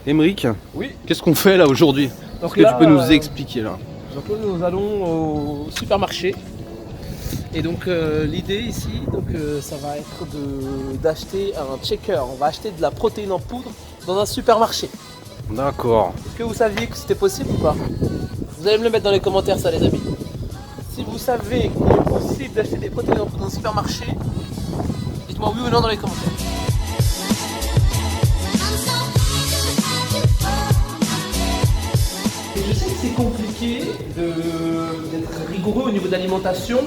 Émeric, Oui. qu'est-ce qu'on fait là aujourd'hui? Est-ce que tu peux nous expliquer là? Donc là, nous allons au supermarché. Et donc l'idée ici, ça va être d'acheter un checker. On va acheter de la protéine en poudre dans un supermarché. D'accord. Est-ce que vous saviez que c'était possible ou pas? Vous allez me le mettre dans les commentaires ça les amis. Si vous savez qu'il est possible d'acheter des protéines en poudre dans un supermarché, dites-moi oui ou non dans les commentaires. Je sais que c'est compliqué d'être rigoureux au niveau de l'alimentation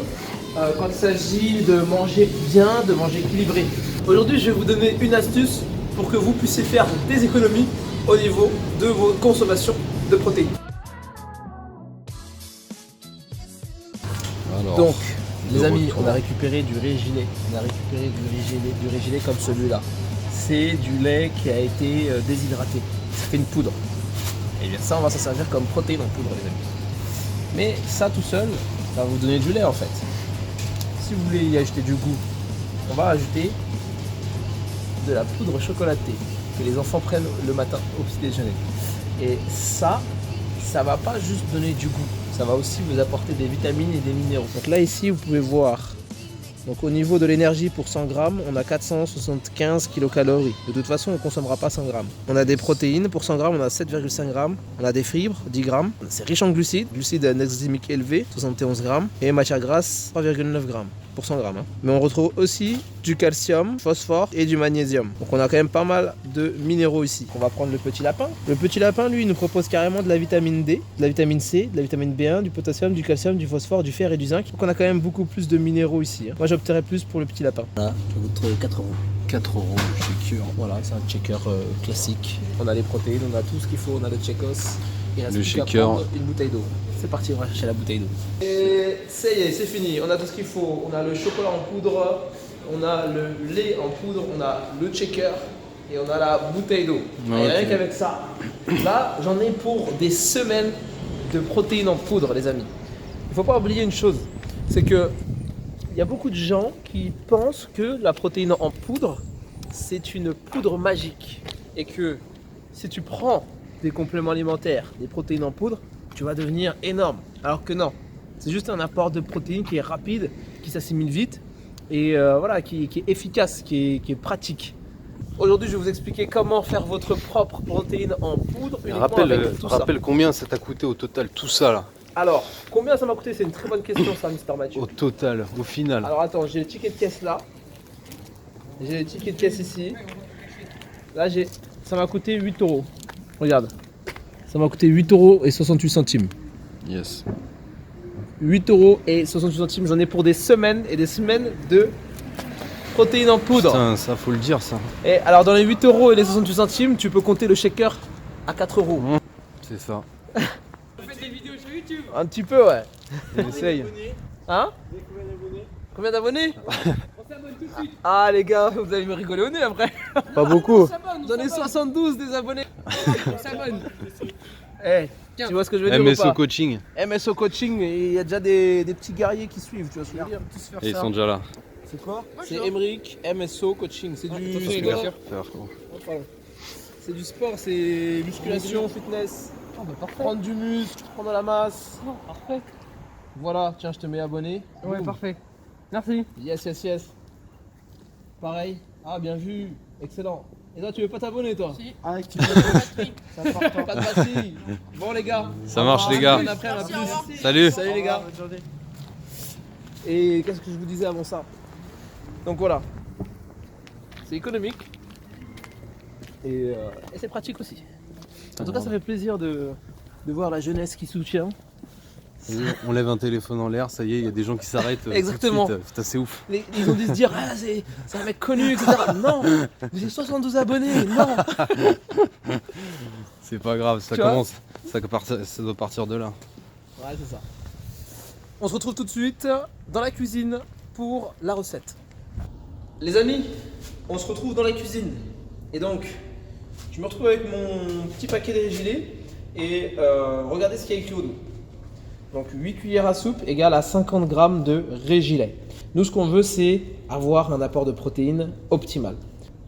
quand il s'agit de manger bien, de manger équilibré. Aujourd'hui, je vais vous donner une astuce pour que vous puissiez faire des économies au niveau de vos consommations de protéines. Alors, Donc, les de amis, retour. on a récupéré du régilet. On a récupéré du régilet comme celui-là. C'est du lait qui a été déshydraté. Ça fait une poudre. Et bien ça, on va s'en servir comme protéine en poudre, les amis. Mais ça tout seul, ça va vous donner du lait en fait. Si vous voulez y ajouter du goût, on va ajouter de la poudre chocolatée que les enfants prennent le matin au petit déjeuner. Et ça va pas juste donner du goût, ça va aussi vous apporter des vitamines et des minéraux. Donc là ici, vous pouvez voir. Donc au niveau de l'énergie pour 100 grammes, on a 475 kilocalories. De toute façon, on ne consommera pas 100 grammes. On a des protéines, pour 100 grammes, on a 7,5 grammes. On a des fibres, 10 grammes. C'est riche en glucides, glucides à index glycémique élevé, 71 grammes. Et matière grasse, 3,9 grammes pour 100 grammes. Mais on retrouve aussi du calcium, phosphore et du magnésium. Donc on a quand même pas mal de minéraux ici. On va prendre le petit lapin. Le petit lapin, lui, il nous propose carrément de la vitamine D, de la vitamine C, de la vitamine B1, du potassium, du calcium, du phosphore, du fer et du zinc. Donc on a quand même beaucoup plus de minéraux ici. Moi j'opterais plus pour le petit lapin. Voilà, ça coûte 4 euros. 4 euros le checker. Voilà, c'est un checker classique. On a les protéines, on a tout ce qu'il faut, on a le checkos. Il reste Le plus qu'à shaker. prendre une bouteille d'eau. C'est parti, on va chercher la bouteille d'eau. Et ça y est, c'est fini. On a tout ce qu'il faut. On a le chocolat en poudre, on a le lait en poudre, on a le checker et on a la bouteille d'eau. Et rien Ok. qu'avec ça, là, j'en ai pour des semaines de protéines en poudre, les amis. Il ne faut pas oublier une chose, c'est que il y a beaucoup de gens qui pensent que la protéine en poudre, c'est une poudre magique. Et que si tu prends des compléments alimentaires, des protéines en poudre, tu vas devenir énorme. Alors que non, c'est juste un apport de protéines qui est rapide, qui s'assimile vite et voilà, qui est efficace, qui est pratique. Aujourd'hui, je vais vous expliquer comment faire votre propre protéine en poudre uniquement avec tout ça. Rappelle combien ça t'a coûté au total tout ça là? Alors, combien ça m'a coûté? C'est une très bonne question ça, Mister Mathieu. Au total, au final. Alors attends, j'ai le ticket de caisse là. J'ai le ticket de caisse ici. Là, ça m'a coûté 8 euros. Regarde. Ça m'a coûté 8 euros et 68 centimes. Yes. 8 euros et 68 centimes. J'en ai pour des semaines et des semaines de protéines en poudre. Putain, ça faut le dire ça. Et alors, dans les 8 euros et les 68 centimes, tu peux compter le shaker à 4 euros. C'est ça. Vous faites des vidéos sur YouTube? Un petit peu, ouais. Essaye. Hein? Combien d'abonnés? On s'abonne tout de suite. Ah, les gars, vous allez me rigoler au nez après. Pas beaucoup. On s'abonne, J'en ai 72 des abonnés. on s'abonne. Eh, Tiens. tu vois ce que je veux dire ou MSO pas? coaching. MSO coaching, et il y a déjà des petits guerriers qui suivent, tu vois ce que je veux dire? Tous faire Et ils ça. sont déjà là. C'est quoi? je C'est vois. Emeric MSO coaching, c'est du attention, les sport. gars. Oh, pardon. C'est du sport, c'est musculation, fitness, Oh, bah parfait. prendre du muscle, prendre de la masse. Oh, parfait. Voilà, tiens, je te mets abonné. Ouais, Boum. parfait. Merci. Yes, yes, yes. Pareil. Ah, bien vu. Excellent. Et toi, tu veux pas t'abonner, toi? Si. Ah, tu C'est important. Pas de batterie. Bon, les gars. Ça marche les gars. Bon après, à plus. Salut. Salut, les gars. Et qu'est-ce que je vous disais avant ça? Donc voilà. C'est économique. Et c'est pratique aussi. En tout cas, ça fait plaisir de voir la jeunesse qui soutient. On lève un téléphone en l'air, ça y est, il y a des gens qui s'arrêtent. tout de Exactement. suite. Putain, c'est ouf. Ils ont dû se dire, ah, c'est un mec connu, etc. Non, vous avez 72 abonnés, non. C'est pas grave, ça Tu vois commence. Ça doit partir de là. Ouais, c'est ça. On se retrouve tout de suite dans la cuisine pour la recette. Les amis, on se retrouve dans la cuisine. Et donc, je me retrouve avec mon petit paquet de régilés et regardez ce qu'il y a écrit au dos. Donc 8 cuillères à soupe égale à 50 grammes de régilet. Nous, ce qu'on veut, c'est avoir un apport de protéines optimal.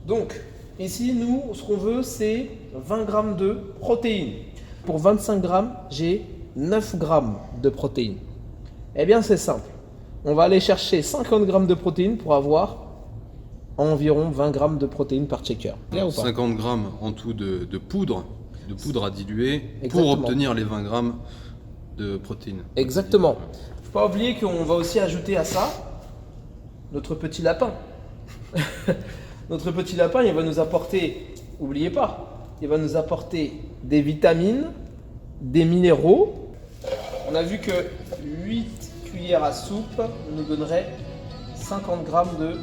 Donc, Ici, nous, ce qu'on veut, c'est 20 grammes de protéines. Pour 25 grammes, j'ai 9 grammes de protéines. Eh bien, c'est simple. On va aller chercher 50 grammes de protéines pour avoir environ 20 grammes de protéines par shaker. Clair ou pas? 50 grammes en tout de poudre à diluer Exactement. pour obtenir les 20 grammes de protéines. Exactement. Faut pas oublier qu'on va aussi ajouter à ça notre petit lapin. Notre petit lapin, il va nous apporter, oubliez pas, il va nous apporter des vitamines, des minéraux. On a vu que 8 cuillères à soupe nous donnerait 50 grammes de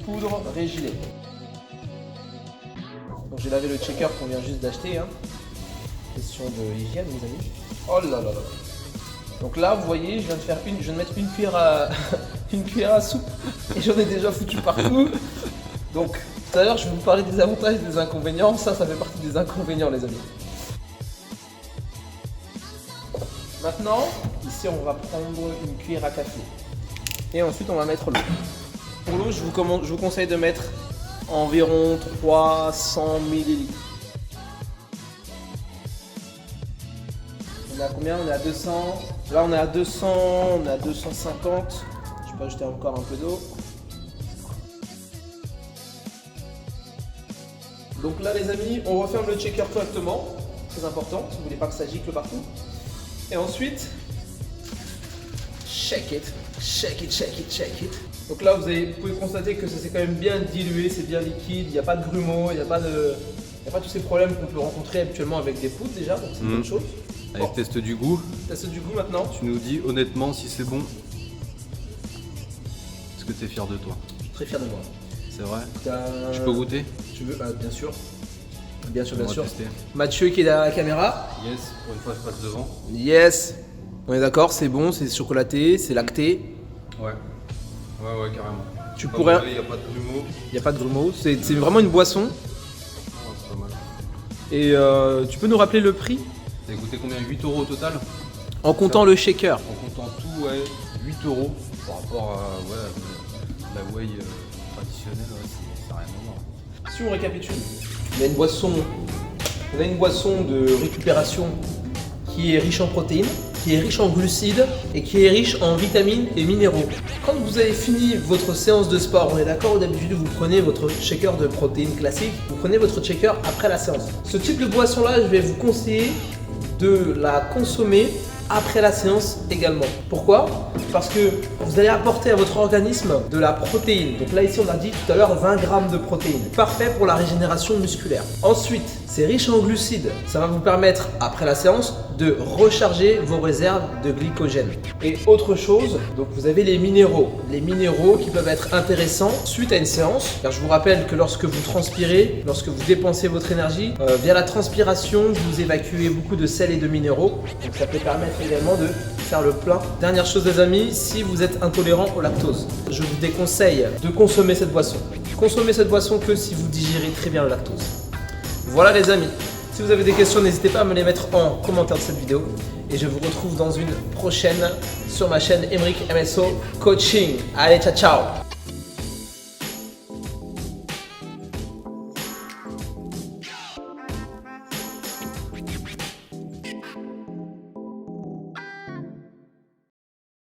poudre régilée. Donc j'ai lavé le shaker qu'on vient juste d'acheter. Hein. Question de hygiène, mes amis. Oh là là là. Donc là, vous voyez, je viens de mettre une cuillère à, une cuillère à soupe et j'en ai déjà foutu partout. Donc tout à l'heure, je vais vous parler des avantages et des inconvénients. Ça fait partie des inconvénients, les amis. Maintenant, ici, on va prendre une cuillère à café. Et ensuite, on va mettre l'eau. Pour l'eau, je vous conseille de mettre environ 300 ml. On est à combien? On est à 200. Là, on est à 200, on est à 250. Je peux ajouter encore un peu d'eau. Donc là, les amis, on referme le shaker correctement. Très important, si vous voulez pas que ça gicle partout. Et ensuite, shake it, shake it, shake it, shake it. Donc là, vous pouvez constater que ça s'est quand même bien dilué, c'est bien liquide, il n'y a pas de grumeaux, il n'y a pas tous ces problèmes qu'on peut rencontrer habituellement avec des poudres déjà, donc c'est une bonne chose. Allez, test du goût. Test du goût maintenant. Tu nous dis honnêtement si c'est bon. Est-ce que tu es fier de toi? Je suis très fier de moi. C'est vrai? Je peux goûter? Tu veux? Bien sûr. Bien sûr, On bien va sûr. tester. Mathieu qui est derrière la caméra. Yes, pour une fois je passe devant. Yes. On est d'accord, c'est bon, c'est chocolaté, c'est lacté. Ouais. Ouais, carrément. Tu Pas pourrais- mauvais, y a pas de grumeaux. Il n'y a pas de grumeaux, c'est vraiment une boisson. Ah, c'est pas mal. Et tu peux nous rappeler le prix? T'as coûté combien? 8 € au total? En comptant le shaker. En comptant tout, ouais, 8 € par rapport à la whey traditionnelle, ouais, ça n'a rien à voir. Si on récapitule, on a une boisson de récupération qui est riche en protéines, qui est riche en glucides et qui est riche en vitamines et minéraux. Quand vous avez fini votre séance de sport, on est d'accord, d'habitude vous prenez votre shaker de protéines classique, vous prenez votre shaker après la séance. Ce type de boisson là, je vais vous conseiller de la consommer après la séance également. Pourquoi? Parce que vous allez apporter à votre organisme de la protéine. Donc là ici on a dit tout à l'heure 20 grammes de protéines. Parfait pour la régénération musculaire. Ensuite, c'est riche en glucides. Ça va vous permettre après la séance de recharger vos réserves de glycogène. Et autre chose, donc vous avez les minéraux. Les minéraux qui peuvent être intéressants suite à une séance. Car je vous rappelle que lorsque vous transpirez, lorsque vous dépensez votre énergie, via la transpiration, vous évacuez beaucoup de sel et de minéraux. Donc ça peut permettre également de faire le plein. Dernière chose les amis, si vous êtes intolérant au lactose, je vous déconseille de consommer cette boisson. Consommez cette boisson que si vous digérez très bien le lactose. Voilà les amis, si vous avez des questions, n'hésitez pas à me les mettre en commentaire de cette vidéo. Et je vous retrouve dans une prochaine sur ma chaîne Emeric MSO Coaching. Allez, ciao ciao.